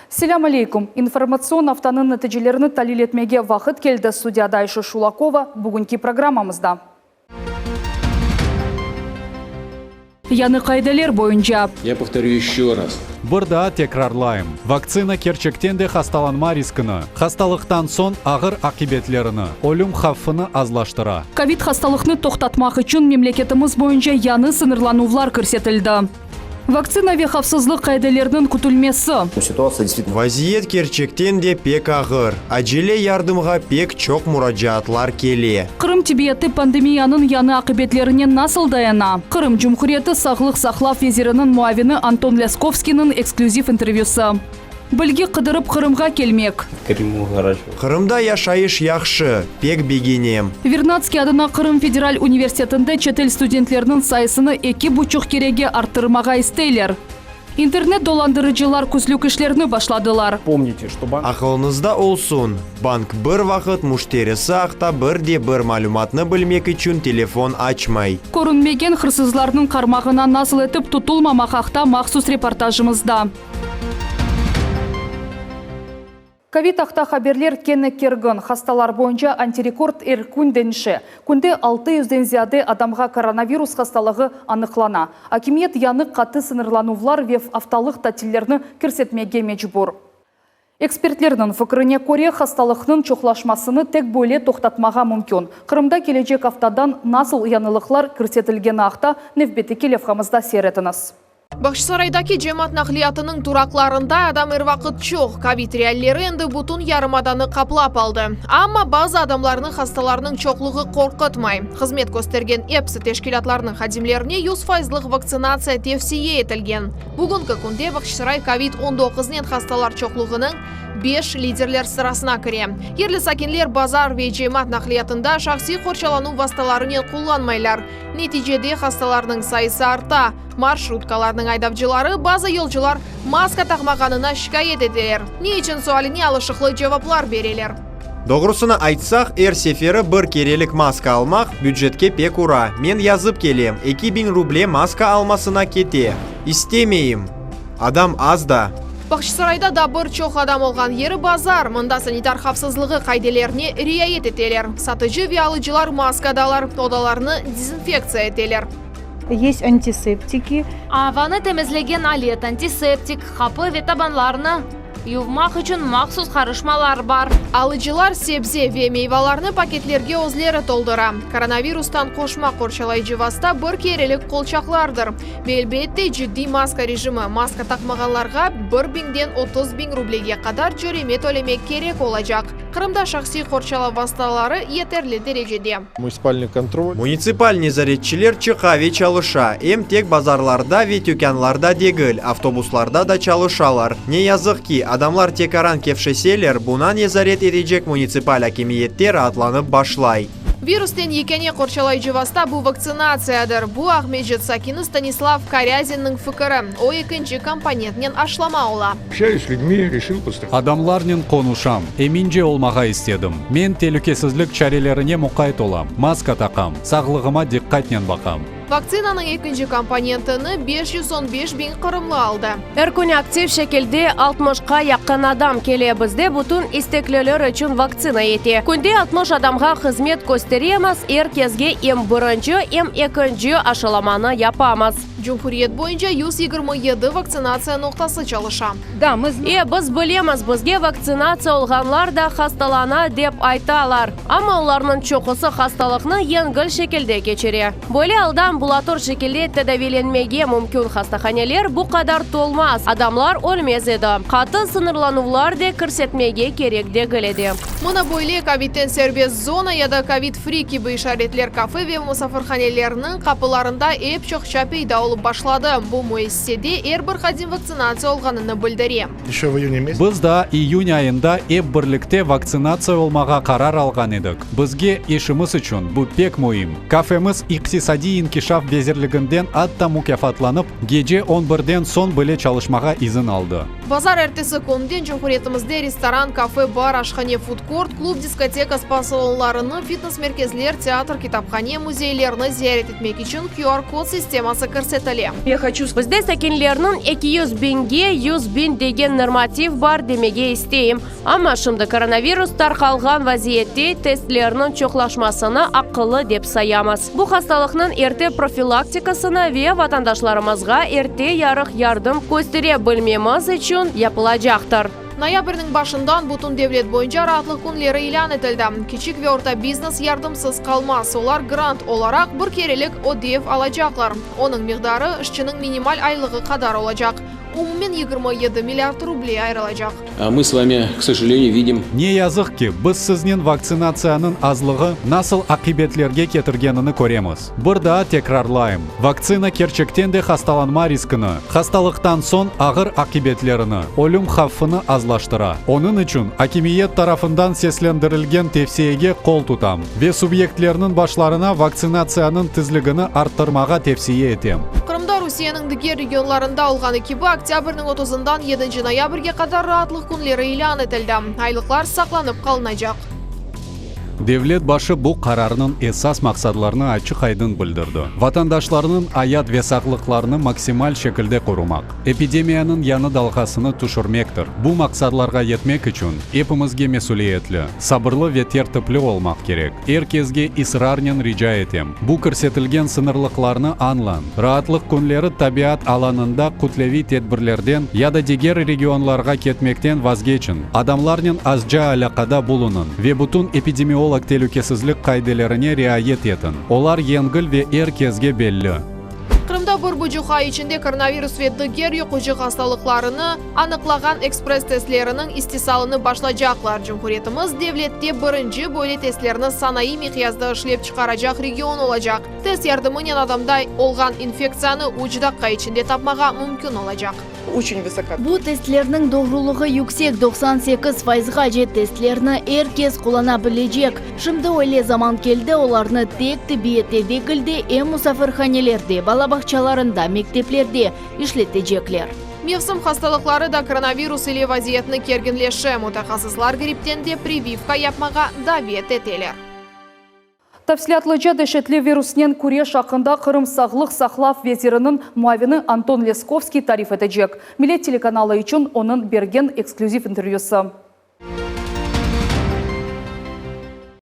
Селям алейкум. Информацион автонын нәтижелеріні талил етмеге вақыт келді. Студияда Айша Шулакова бүгінгі программамызда. Яны қайдалер бойынша. Я повторю еще раз. Бұрда текрарлайым. Вакцина керчектенде хасталанма рискіні, хасталықтан сон ағыр ақибетлеріні, өлім хаффыны азлаштыра. Ковид хасталықны тоқтатмақ үшін мемлекетіміз бойынша яны сынырланувлар көрсетілді. Вакцина вехавсызлық қайдалерінің күтілмесі. Вазиет керчектенде пек ағыр. Аджеле ярдымға пек чоқ мұраджатлар келе. Қырым Тибетті пандемияның яны ақыбетлерінен насыл даяна. Қырым Жұмхуреті сағлық сақлав везерінің муавины Антон Лесковскийның эксклюзив интервьюсы. Білге қыдырып Қырымға келмек. Қырымда яшайыш яқшы, пек бегенем. Вернадский адына Қырым Федераль университетінде четел студенттерінің сайысыны 2,5 кереге арттырмаға істейлер. Интернет доландырыcılar күзлік ішлеріні башладылар. Помните, что банк... Ақылыңызда олсын. Банк бір вақыт мұштерісі ақта бір малюматны білмек үшін телефон açмай. Көрінмеген хырсызларының қармағына насыл етіп тұтылмамақ ақта мақсус репортажымызда. Ковид ақта хаберлер кені кергін. Хасталар бойынша антирекорд күнденші. Күнде 600-ден зияде адамға коронавирус хасталығы анықлана. Акимет яны қаты сынырланувлар вев авталық тәтілеріні кірсетмеге мечбур. Экспертлердің фікіріне көре хасталықның чоқлашмасыны тек бөле тоқтатмаға мүмкін. Қырымда келечек афтадан насыл янылықлар кірсетілген ақта невбеті келевқамызда серетініз. Бақшысарайдаки жемат нақлиятының турақларында адам вақыт жоқ. Ковид реаллері енді бұтын ярымаданы қаплап алды. Амма базы адамларының хасталарының чоқлығы қорқытмай. Қызмет көстерген эпсі тешкилатларының хадимлеріне 100% вакцинация тевсие етілген. Бүгінгі күнде Бақшысарай COVID-19 хасталар чоқлығының 5 лидерлер сырасына кіре. Ерлі сакинлер базар ве жемат нақлиятында шақси қоршалану васталарымен құлланмайлар. Нетижеде хасталарының сайысы арта. Маршруткаларының айдавчылары база елчылар маска тақмағанына шикайет етелер. Не үшін суаліне алышықлы жауаплар берелер. Доғрысына айтсақ, сефері бір керелік маска алмақ бюджетке пек ура. Мен yazып келем, 2000 рубле маска алмасына кете. Истемейім. Адам азда. Бақшысарайда да бір чоқ адам олған ері базар. Мұнда санитар қапсызлығы қайделеріне риает етелер. Сатыжы виалыжылар маскадалар, одаларны дезинфекция етелер. Есть антисептики. Аваны темізлеген алет, антисептик, қапы ветабанларны ювмақ үшін мақсус қарышмалар бар. Алыжылар себзе ве мейваларны пакетлерге өзлері толдыра. Коронавирустан қошма қоршалай жываста бір керелік қолчақлардыр. Белбетте жидди маска режимі. Маска тақмағанларға 1000-ден 30.000 рублеге қадар жөреме төлемек керек олажақ. Қырымда шақси қоршала васталары етерлі дәрежеде. Муниципальный контроль. Муниципальный заретчилер чықаве чалыша. Тек базарларда ве тюкянларда дегіл, автобусларда да чалышалар. Не язық ки, адамлар текаран кевшеселер, бунан езарет етежек муниципаль акимиеттер атланып башлай. Вирустен екене қоршалай жываста бұл вакцинациядыр. Бұл Ахмеджет Сакины Станислав Корязинның фікірі. О екінші компонентнен ашлама ола. Общаюсь с людьми, решил поступить. Адамларнен конушам, эминже олмаға істедім. Мен телюкесізлік чарелеріне мұқайт олам, маска тақам, сағлығыма диққатнен бақам. Вакцинаның екінші компонентіні 515.000 қырымлы алды. Әркүн актив шекелде 60-қа яққан адам келе бізде бұтын истеклелер үшін вакцина ете. Күнде 60 адамға қызмет көстереміз, кезге ем бірінші, ем екінші ашыламаны япамыз. Жұмхуриет бойынша 127 вакцинация ноқтасы чалыша. Да, мы біз білеміз, бізге вакцинация олғанлар да хасталана деп айталар. Ама оларның чоқысы хасталықны енгіл шекелде кечере. Бөле алдан бұлатыр шекелде тәдәвеленмеге мүмкін хастаханелер бұл қадар толмас. Адамлар өлмез еді. Қаты сынырланувлар де кірсетмеге керек де гіледі. Мұна бойле ковидтен сербез зона яда ковид-фри кебі ишаретлер кафе ве мұсафырханелерінің қапыларында еп чоқша пейда олып башлады. Бұл муэссиседе бір қадим вакцинация олғаныны білдіре. Бізда июнь айында бірлікте вакцинация олмаға қарар алған едік. Бізге ешіміз үшін бұл пек мұйым. Кафеміз иқтисади инкишаф безерлігінден атта мукафатланып, геже 11-ден сон біле çalışmaға изін алды. Базар эртесі күнден Жумхуриятымызда ресторан, кафе, бар, ашхане, фудкорт, клуб, дискотека, спа салонларыны, фитнес-меркезлер, театр, китапхане, музейлерны зиярет етмек үшін QR-код системасы көрсетіле. Бізде сәкенлерінің 200 бинге 100 бин деген норматив бар демеге істейім. Ама шымды коронавирус тарқалған вазиетте тестлерінің чоқлашмасыны ақылы деп саямыз. Бұл хасталықның ерте профилактикасына ве ватандашларымызға ерте ярық ярдым көстере білмеміз үшін yapılacaktır. Ноябрьнің башындан бұтын девлет бойынша ратлық күнлері илан етілді. Кичик ве орта бизнес ярдымсыз қалмас. Олар грант оларақ бір керелік одев алacaklar. Оның миғдары ішчінің минимал айлығы қадар олacak. Умумен 27 миллиард рублей айрылacak. Мы с вами, к сожалению, видим... Не язық ки, біз сізнен вакцинацияның азлығы насыл ақибетлерге кетіргенini көреміз. Бұрда текрарлайым. Вакцина керчектен де хасталанма рискіні, хасталықтан сон ағыр ақибетлеріні, өлім хаффыны азлаштыра. Оның үшін акимиет тарафындан сеслендірілген тевсиеге қол тұтам. Ве субъектлерінің башларына вакцинацияның тізлігіні арттырмаға тевсие етем. Қырымда Русияның діге регионларында олған екібі октябрның 30-дан 7 ноябрге қадар ратлық күнлері илан етілді. Айлықлар сақланып қалынacak. Devlet başı bu kararının esas maksadlarını açık aydın bildirdi. Vatandaşlarının hayat ve sağlıklarını maksimal şekilde korumak, epidemiyanın yanı dalgasını düşürmektir. Bu maksadlarga yetmek için hepimizge mesuliyetli, sabırlı ve tertipli olmak gerek. Herkesge ısrarla rica etem. Bu көрсетілген sınırlıklarını anlan. Rahatlık günleri tabiat alanında kutlevi tedbirlerden ya da diğer regionlarga ketmekten vazgeçin. Adamlarla azca alakada bulunun ve bütün epidemiolog tehlikesizlik kaidelerine riayet etin. Olar yengil ve herkesge belli. Қырымда бір бұжуға içinde коронавирус ve дігер yuqucu hastalıklarını anıqlаған экспресс testlерінің istиsalını başlayacaklar. Cumhuriyetimiz devletте birinci böyle testlerini sanayi miqyazda işlep çıkaracak region olacak. Test yardımıyla adamda olған infeksiyаны ucdaqqa içinde tapmağa mümkün olacak. Bu testlerinin doğruluğu yüksek 98%'ga jet testlerini herkes kullanabilecek. Şimdi öyle zaman geldi olarını tek tibiyete degildi em musafirhanelerde, balabakçalarında, mekteplerde işletecekler. Mevsim hastalıkları da koronavirus ile vaziyetini kerginleşe. Mutaxassislar gripten de прививка yapmağa davet eteler. Тәфсилатлыжа дәшетлі вируснен күре шақында Қырым сағлық сақлав ветерінің муавины Антон Лесковский тариф етежек. Милет телеканалы үшін оның берген эксклюзив интервьюсы.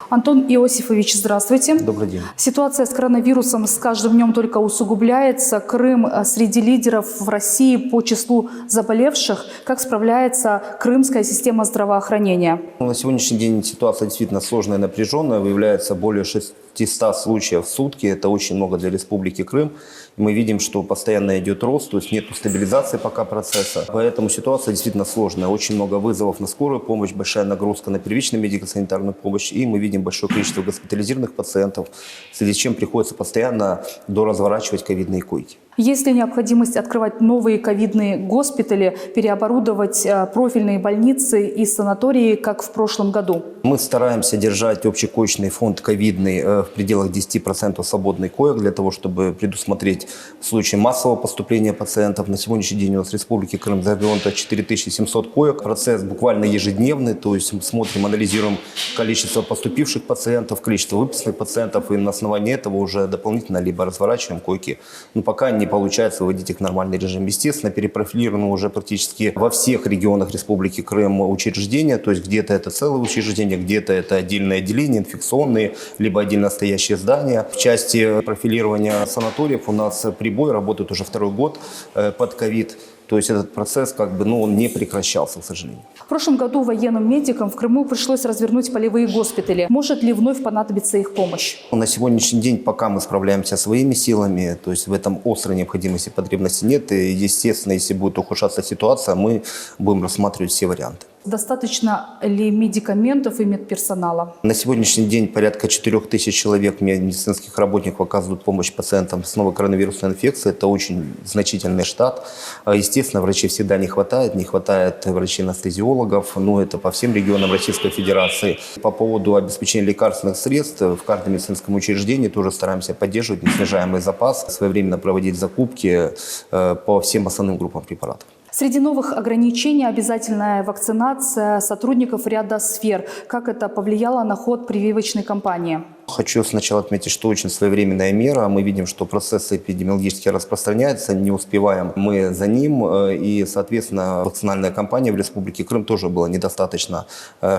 Антон Иосифович, здравствуйте. Добрый день. Ситуация с коронавирусом с каждым днем только усугубляется. Крым среди лидеров в России по числу заболевших. Как справляется крымская система здравоохранения? На сегодняшний день ситуация действительно сложная и напряженная. Выявляется более 600 случаев в сутки. Это очень много для Республики Крым. Мы видим, что постоянно идет рост, то есть нет стабилизации пока процесса. Поэтому ситуация действительно сложная. Очень много вызовов на скорую помощь, большая нагрузка на первичную медико-санитарную помощь. И мы видим большое количество госпитализированных пациентов, в связи с чем приходится постоянно доразворачивать ковидные койки. Есть ли необходимость открывать новые ковидные госпитали, переоборудовать профильные больницы и санатории, как в прошлом году? Мы стараемся держать общекоечный фонд ковидный в пределах 10% свободных коек, для того, чтобы предусмотреть в случае массового поступления пациентов. На сегодняшний день у нас в Республике Крым завернуто 4700 коек. Процесс буквально ежедневный, то есть мы смотрим, анализируем количество поступивших пациентов, количество выписанных пациентов, и на основании этого уже дополнительно либо разворачиваем койки. Но пока не получается выводить их в нормальный режим. Естественно, перепрофилировано уже практически во всех регионах Республики Крым учреждения, то есть где-то это целое учреждение, где-то это отдельное отделение, инфекционные, либо отдельно стоящие здания. В части профилирования санаториев у нас прибой работает уже второй год под ковид. То есть этот процесс он не прекращался, к сожалению. В прошлом году военным медикам в Крыму пришлось развернуть полевые госпитали. Может ли вновь понадобиться их помощь? На сегодняшний день пока мы справляемся своими силами, то есть в этом острой необходимости, потребности нет. И, естественно, если будет ухудшаться ситуация, мы будем рассматривать все варианты. Достаточно ли медикаментов и медперсонала? На сегодняшний день порядка 4000 человек медицинских работников оказывают помощь пациентам с новой коронавирусной инфекцией. Это очень значительный штат. Естественно, врачей всегда не хватает врачей-анестезиологов, но это по всем регионам Российской Федерации. По поводу обеспечения лекарственных средств в каждом медицинском учреждении тоже стараемся поддерживать неснижаемый запас, своевременно проводить закупки по всем основным группам препаратов. Среди новых ограничений обязательная вакцинация сотрудников ряда сфер. Как это повлияло на ход прививочной кампании? Хочу сначала отметить, что очень своевременная мера. Мы видим, что процесс эпидемиологически распространяется, не успеваем мы за ним. И, соответственно, вакцинальная кампания в Республике Крым тоже была недостаточно,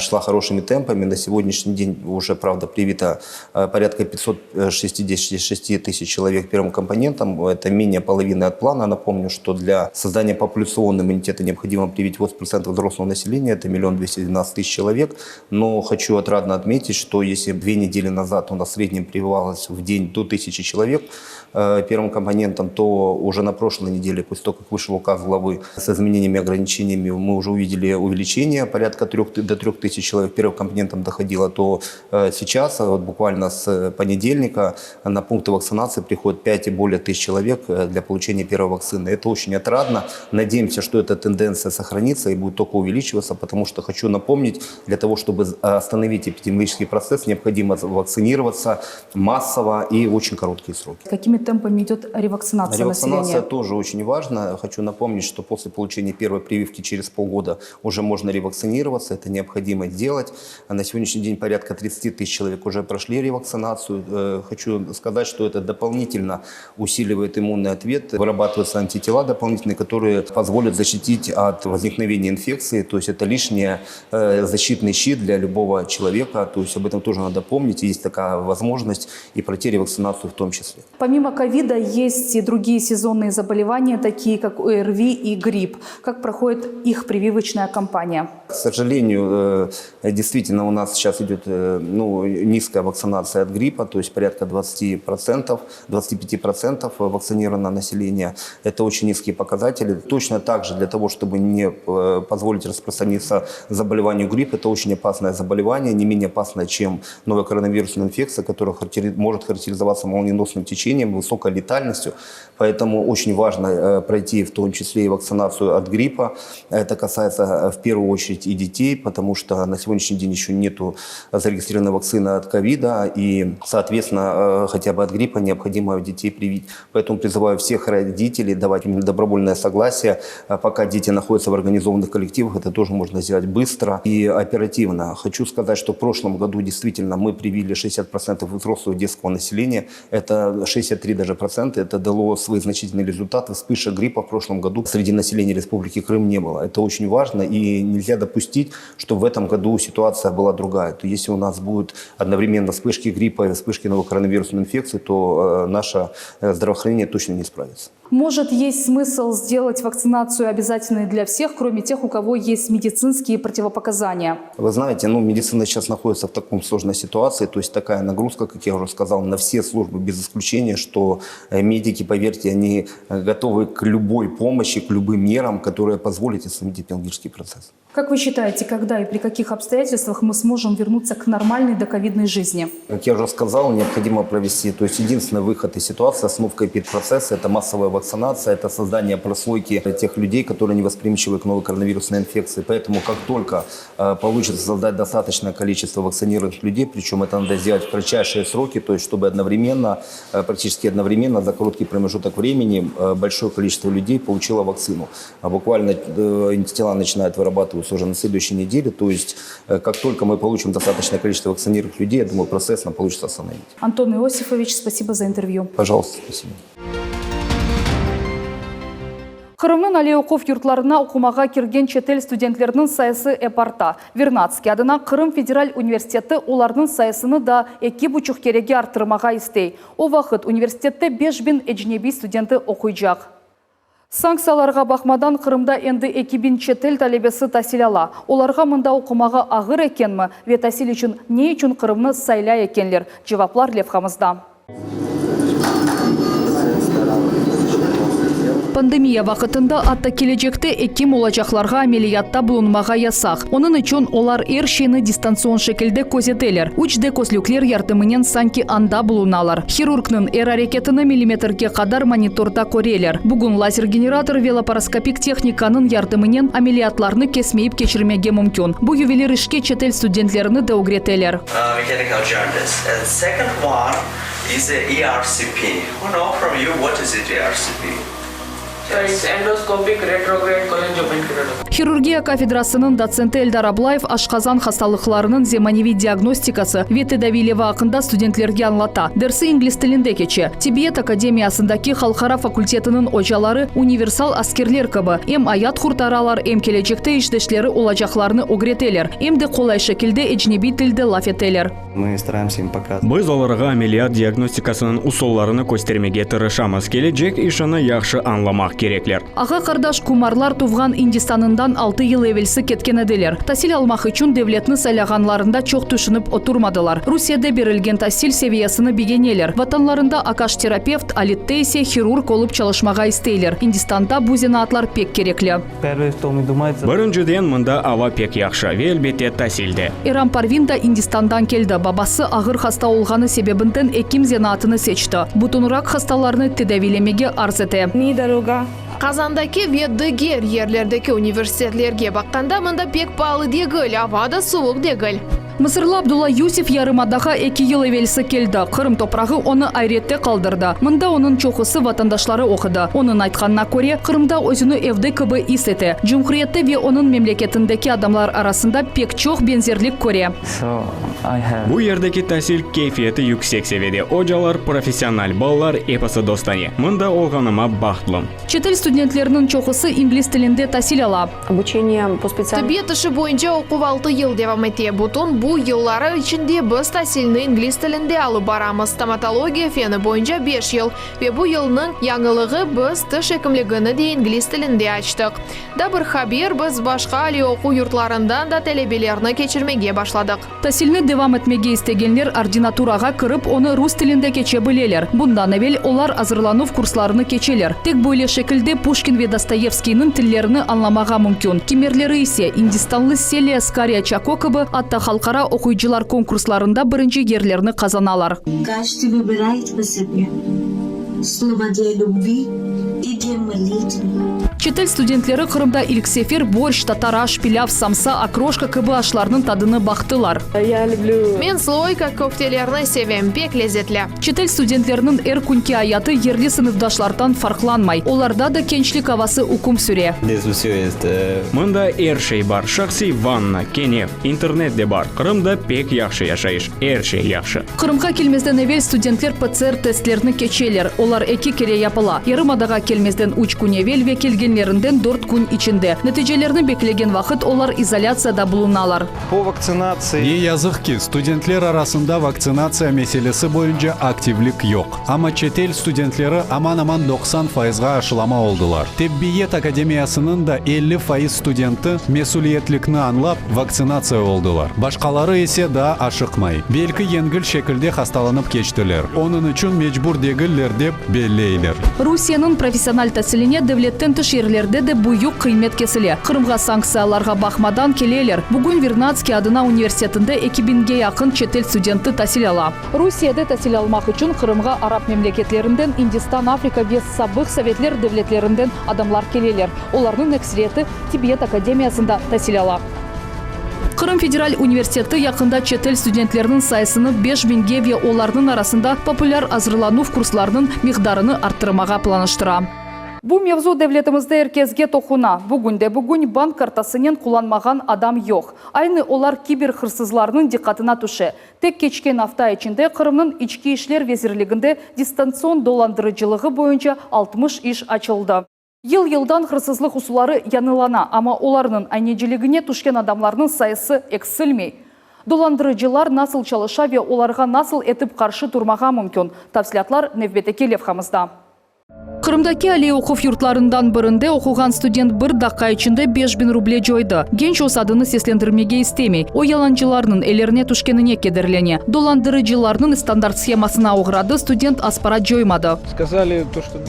шла хорошими темпами. На сегодняшний день уже, правда, привито порядка 566 тысяч человек первым компонентом. Это менее половины от плана. Напомню, что для создания популяционного иммунитета необходимо привить 80% взрослого населения. Это 1 212 000 человек. Но хочу отрадно отметить, что если 2 недели назад у нас в среднем прививалось в день до 1000 человек первым компонентом, то уже на прошлой неделе, после того, как вышел указ главы с изменениями, ограничениями, мы уже увидели увеличение порядка до 3000 человек первым компонентом доходило, то сейчас, вот буквально с понедельника, на пункты вакцинации приходит 5 и более тысяч человек для получения первой вакцины. Это очень отрадно. Надеемся, что эта тенденция сохранится и будет только увеличиваться, потому что хочу напомнить, для того, чтобы остановить эпидемиологический процесс, необходимо вакцинироваться массово и в очень короткие сроки. Какими темпами идет ревакцинация населения? Ревакцинация тоже очень важна. Хочу напомнить, что после получения первой прививки через полгода уже можно ревакцинироваться. Это необходимо делать. На сегодняшний день порядка 30 тысяч человек уже прошли ревакцинацию. Хочу сказать, что это дополнительно усиливает иммунный ответ. Вырабатываются антитела дополнительные, которые позволят защитить от возникновения инфекции. То есть это лишний защитный щит для любого человека. То есть об этом тоже надо помнить. Есть такая возможность и пройти ревакцинацию в том числе. Помимо ковида есть и другие сезонные заболевания, такие как ОРВИ и грипп. Как проходит их прививочная кампания? К сожалению, действительно у нас сейчас идет низкая вакцинация от гриппа, то есть порядка 20%, 25% вакцинировано население. Это очень низкие показатели. Точно так же для того, чтобы не позволить распространиться заболеванию гриппа, это очень опасное заболевание, не менее опасное, чем новая коронавирусная инфекция, которая может характеризоваться молниеносным течением, высокой летальностью. Поэтому очень важно пройти в том числе и вакцинацию от гриппа. Это касается в первую очередь и детей, потому что на сегодняшний день еще нету зарегистрированной вакцины от ковида, и, соответственно, хотя бы от гриппа необходимо детей привить. Поэтому призываю всех родителей давать им добровольное согласие. Пока дети находятся в организованных коллективах, это тоже можно сделать быстро и оперативно. Хочу сказать, что в прошлом году действительно мы привили 60% взрослого детского населения. Это 63 даже процента. Это дало свои значительные результаты. Вспышек гриппа в прошлом году среди населения Республики Крым не было. Это очень важно, и нельзя допустить, что в этом году ситуация была другая. То если у нас будут одновременно вспышки гриппа и вспышки новой коронавирусной инфекции, то наше здравоохранение точно не справится. Может, есть смысл сделать вакцинацию обязательной для всех, кроме тех, у кого есть медицинские противопоказания? Вы знаете, медицина сейчас находится в такой сложной ситуации, то есть такая нагрузка, как я уже сказал, на все службы без исключения, что медики, поверьте, они готовы к любой помощи, к любым мерам, которые позволят остановить эпидемиологический процесс. Как вы считаете, когда и при каких обстоятельствах мы сможем вернуться к нормальной доковидной жизни? Как я уже сказал, необходимо провести, то есть единственный выход из ситуации, остановка эпидпроцесса, это массовая вакцинация, это создание прослойки тех людей, которые не восприимчивы к новой коронавирусной инфекции. Поэтому как только получится создать достаточное количество вакцинированных людей, причем это надо сделать в кратчайшие сроки, то есть чтобы одновременно, практически одновременно за короткий промежуток времени большое количество людей получило вакцину. А буквально антитела начинают вырабатываться уже на следующей неделе, то есть как только мы получим достаточное количество вакцинированных людей, я думаю, процесс нам получится остановить. Антон Иосифович, спасибо за интервью. Пожалуйста, спасибо. Қырымның әле оқув юртларына оқумаға кірген шетел студенттерінің сайысы эпарта. Вернадский адына Қырым Федераль университеті олардың сайысыны да 2,5 кереге арттырмаға істей. О вақыт университетте 5000 әжнеби студенті оқуйжақ. Санкцияларға бақмадан Қырымда енді 2000 шетел талебесі тәсіл ала. Оларға мында оқумаға ағыр екенмі? Ве тәсіл үшін не үшін Қырымны сайла екенлер? Жеваплар левхамызда. Пандемия вақытында атта келечекте эким олачақларға амелиятта bulunmağa ясақ. Onun için олар ершені дистанцион шекілде көзетелер. 3D көслюклер ярдымынен санки анда bulunalар. Хирургның әр әрекетіні миллиметрге қадар мониторда көрелер. Бүгін лазер-генератор велопароскопик техниканың ярдымынен амелиятларны кесмейіп кешірмеге мүмкін. Бұл ювелир ішке шетел студентлеріні де өгретелер. Is the ERCP. Who know from you what is it ERCP? Хирургия кафедрасының доценті Эльдар Аблаев ашқазан хасталықларының земаневи диагностикасы Веті Давилева ақында студенттерге аңлата. Дәрсі инглиз тілінде кече. Тибет академиясындаки халқара факультетінің ожалары универсал аскерлер кыбы. Эм аят хуртаралар, эм келечекте иштешлері олажақларыны огретелер. Эмді қолай шекілде эжнеби тілді лафетелер. Мы стараемся им показать. Біз оларға амелият диагностикасының усолларыны көстермеге тырышамыз. Келечек ишаны яхшы аңламақ кереклер. Аға қардаш кумарлар туған Индистанындан 6 ел евелсі кеткен әделер. Тасил алмақ үшін девлетні сайлағанларында чоқ түшініп отырмадылар. Русияда берілген тасил севиясыны бігенелер. Ватанларында акаш-терапевт, алиттейсе хирург олып çalışмаға істейлер. Индистанда бузина атлар пек кереклі. Біріншіден мұнда ава пек яхшы, велбете тасилде. Ирам Парвин да Индистандан келді. Бабасы ағыр хаста олғаны себебінден эким зенатыны сечті. Бутынырак хасталарыны тедавилемеге арз еті. Қазандаки веддігер ерлердегі университетлерге баққанда мұнда пек палы дегіл, авада суық дегіл. Мысырлы Абдулла Юсиф ярымадаға 2 ел евелісі келді. Қырым топрағы оны айретте қалдырды. Мұнда оның чоқысы ватандашлары оқыды. Оның айтқанына көре, Қырымда өзіні евді кібі истеті. Жұмхриетті ве оның мемлекетіндегі адамлар арасында пек чоқ бензерлік көре. Бұл ердегі тәсіл кейфиеті yüksek seviyede. Ожалар профессионал баллар эпосы достане. Мұнда олғаныма бақытлым. Шетел студенттерінің чоқысы инглиз тілінде тәсіл ала. Тибет іші бойынша оқу 6 ел девам ете. Бұтын бұл еллары ішінде біз тәсіліні инглиз тілінде алып барамыз. Стоматология фені бойынша 5 ел. Ве бұл елінің яңылығы біз тіш екімлігіні де инглиз тілінде аштық. Да бір хабер біз башқа али оқу юртларындан да телебелеріні кечірмеге башладық. Тәсіліні девам етмеге істегенлер ординатураға кіріп, оны рус тілінде кече білелер. Бұндан әвел олар азырланув курсларыны кечелер. Тек бойле шекілде Пушкин ве Достоевскийнің тіллеріні анламаға мүмкін. Кемерлері есе Индистанлы Селия Скария Чакокыбы атта халқара оқуйчылар конкурсларында бірінші ерлеріні қазаналар. Каждый выбирает по себе. Слово для любви и для молитвы. Четел студентлері Қырымда илксефер, борщ, татараш, пиляв, самса, окрошка кыбы ашларының тадыны бақтылар. Мен слойка коктейлеріні севем, пек лезетлі. Четел студенттерінің әркүнке аяты ерлі сыныфдашлардан фарқланмай. Оларда да кенчлік авасы укум сүре. Мұнда әршей бар, шақси ванна, кенев, интернет де бар. Қырымда пек яқшы яшайыш, әршей яқшы. Қырымға келмезден әвел студентлер ПЦР тестлеріні кечелер. Олар эки кере япыла. Ярымадаға келмезден 3 күн әвел ве келгенлерінден 4 күн içinde. Нәтижелерін бекілеген вақыт олар изоляцияда bulуналар. По вакцинации. Не язық ки, студентлер арасында вакцинация меселесі бойынша активлік yok. Ама четел студентлері аман-аман 90%-ға ашылама олдылар. Теббиет академиясының да 50% студенті месулиетлікні анлап вакцинация олдылар. Башқалары есе да ашықмай. Белкі енгіл шекілде хасталанып кештілер. Оның үшін мечбур дегілер деп беллейлер. Русияның профессионал тәсіліне девлеттен тыш ерлерде де бұйық қимет кесіле. Қырымға санкцияларға бақмадан келелер. Бүгін Вернадский адына университетінде 2000-ге яқын четел студенті тәсіл ала. Русияда тәсіл алмақ үшін Қырымға араб мемлекетлерінден, Индистан, Африка без сабық советлер девлетлерінден адамлар келелер. Олардың эксреті Тибет академиясында тәсіл ала. Қырым федераль университеті яқында четел студенттерінің сайысыны 5000-ге ве олардың арасында популяр азырланув курсларының миқдарыны арттырмаға планыштыра. Бұл мевзу девлетімізді еркезге тоқуна. Бүгін банк картасынен құланмаған адам жоқ. Айны олар кибер хырсызларының диққатына түші. Тек кечкен авта ішінде Қырымның ички ішлер везірлігінде дистанцион доландырыжылығы бойынша 60 іш açıldı. Ел-елдан хырсызлық усулары янылана, ама оларының айнежілігіне түшкен адамларының сайысы эксілмей. Доlandırıcılar nasıl çalışа ve оларға nasıl етіп қаршы тұрмаға мүмкін. Тапсилатлар Невбетеке левхамызда. Қырымдаки Али оқув юртларından бірінде оқуған студент бір даққа içinde 5000 рубле жойды. Genç осадыны сеслендірмеге істемей, о яланчыларының елеріне түшкеніне кедерлене. Доlandırıcılarının стандарт схемасына оғырады, студент аспара жоймады.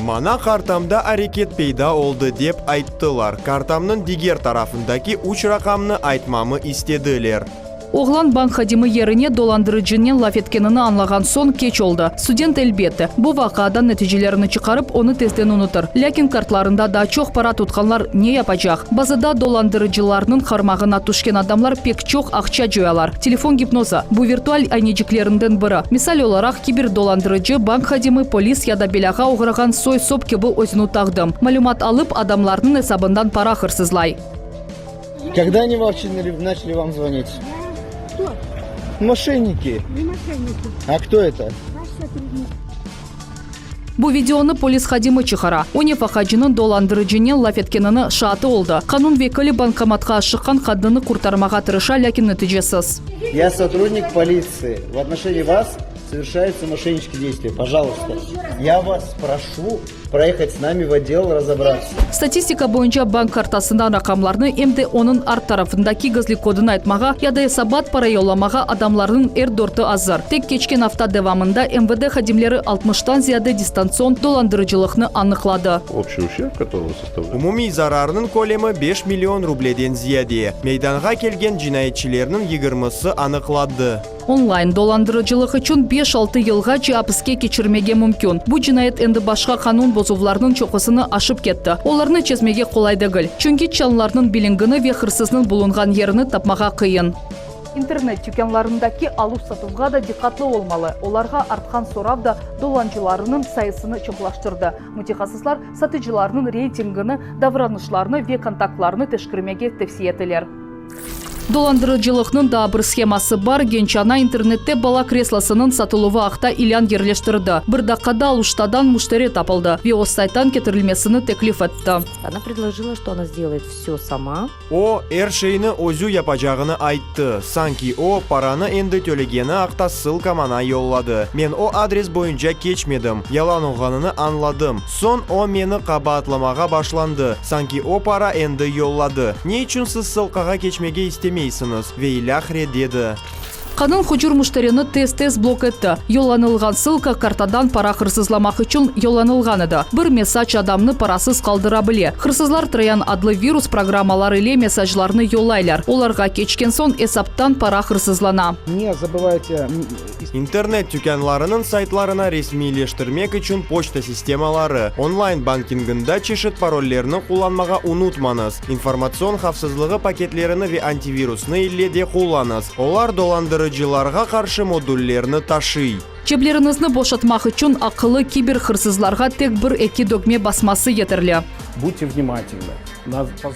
Мана картамда әрекет пейда олды деп айттылар. Картамның дигер тарафындаки уч рақамны айтмамы истеділер. Оғлан банк хадимы еріне доландырыжынен лaf еткенini анлаған сон кеч олды. Студент әлбетті. Бұл вақадан нәтижелеріні чықарып, оны тезден ұнытыр. Ләкин картларында да чоқ пара тұтқанлар не япачақ? Базыда доландырыжыларының қармағына түшкен адамлар пек чоқ ақча жоялар. Телефон гипноза. Бұл виртуаль айнежіклерінден бірі. Мисал оларақ кибер доландырыжы банк хадимы полис яда белаға оғыраған сой соп кебі өзіну тағдым. Малюмат алып адамлардың есабындан пара хырсызлай. Когда они начали вам звонить? Кто? Мошенники. Не мошенники. А кто это? Ваш сотрудник. Бұл видеоны полис хадимы чықара. Онефа хажының доландырыжынен лaf еткенini шаты олды. Қанун векілі банкоматқа шыққан қаддыны құртармаға тырыша, ләкин нәтижесіз. Я сотрудник полиции. В отношении вас совершаются мошеннические действия. Пожалуйста, я вас прошу проехать с нами в отдел, разобраться. Статистика бойынша банк картасында рақамларны емде оның арт тарafındaki гызли кодын айтмаға, яда есабат пара yollamаға адамлардың эрдорты азыр. Тек кечкен hafta devamında МВД хадимлері 60-тан зияды дистанцион доlandırıcılıqны анықлады. Общий ущерб, которого составляет. Umumiy zararının kolemi 5 milyon rubleden ziyade. Meydanға келген cinayetçilerinin 20'сы анықлады. Онлайн доlandırıcılık үшін 5-6 yılға hapіске keçirmеге мүмкін. Бұл cinayet енді башқа қанун бозуларының çoğısını ашып кетті. Оларны чезмеге қолайды гіл. Чүнки çalınlarının bilingini ve hırsızның bulunған yerini tapmaға қиын. Интернет дүкенларындaki алу-сатуға да диққатлы olmalı. Оларға артқан сорав да доланчыларының sayısını çoğlaştırdı. Mütehassıslar satıcılarının рейтингini, davranışlarını ve kontaktlarını teşkirmege tavsiye ettiler. Dolandırıcılıqның да бір схемасы бар. Генчана интернетте бала креслосының сатылуы ақта илян ерлештірді. Бір даққада алуштадан муштери тапылды. Ve o сайттан кетірілмесіні теклиф етті. Она предложила, что она сделает все сама. O her şeyini özü yapacağını aytты. Sanki o parаны endi төлегені ақта ссылкамана yolladı. Men o adres boyunca keçmedim. Yalan olğanını anladım. Son o meni qabatlamağa başlandı. Sanki o para endi yolladı. Ne için siz ссылкаға keçmege istemeysiniz? Ve ilahre dedi. Қанын хұжыр мұштарыны тез-тез блок етті. Yollanılған ссылка картадан пара хырсызламақ үшін yollanılған еді. Бір месседж адамны парасыз қалдыра біле. Хырсызлар Троян адлы вирус программалары ile месседжларны yollaylar. Оларға кечкен сон есаптан пара хырсызлана. Не забывайте. İnternet dükanlarının saytlarına resmileştirmek için poçta sistemaları, online bankinginde çeşit parollerini kullanmağa unutmanız. İnformasyon hafızlığı paketlerini ve antivirusunu ile de kullanınız. Onlar dolandırıcılarga karşı modüllerini taşıy. Чеблеріңізні бошатмақ үшін ақылы кибер хырсызларға тек бір-екі дөгме басмасы етерлі. Будьте внимательны.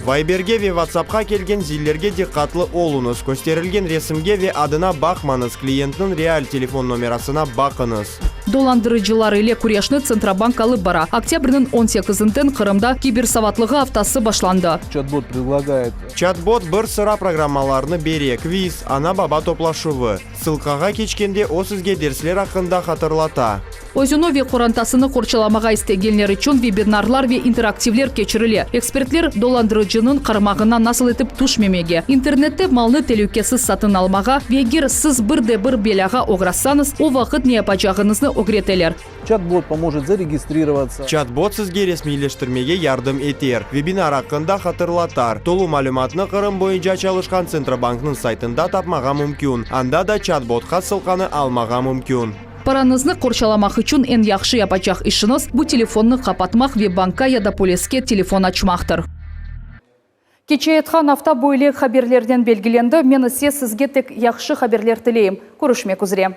Viber'ge ve WhatsApp'a kelgen zillerge dikkatli olunuz. Gösterilgen resimge ve adına bakmanız. Kliyentin real telefon numarasına bakınız. Dolandırıcılar ile kuryaşны Центробанк алып бара. Октябрьнің 18-тен Қырымда киберсаватлығы haftası başlandı. Чат-бот предлагает. Чат-бот bir sıra programmalarını бере. Квиз, ana baba toplaşıvı. Ссылкаға keçkende o sizge dersler hakkında hatırlata. Өзіні ve қорантасыны қорчаламаға істегенлер үшін вебинарлар ve interaktivler keçirіле. Экспертлер dolandırıcının қармағына насыл етіп түшмемеге. Интернетте малны тәлеукесіз сатын алмаға ve егер сіз бір белаға оғрассаңыз, о вақыт не yapacağınızны öğreteler. Чат-бот поможет зарегистрироваться. Чат-бот sizge resmileştirmege yardım eter. Webinar hakkında hatırlatar. Tolu malumatını Kırım boyunca çalışkan Центробанкның сайтында tapmağa mümkün. Anda da chat-botқа ссылканы almağa mümkün. Paranızны қорчаламақ үшін en yaxşı yapacaq işiniz bu telefonны kapatmaq ve banka ya da poliske telefon açmaqtır. Кече айтқан hafta boyu haberlerden belgilendi. Мен sizге tek yaxşı haberler тілейім. Көрішмек üzere.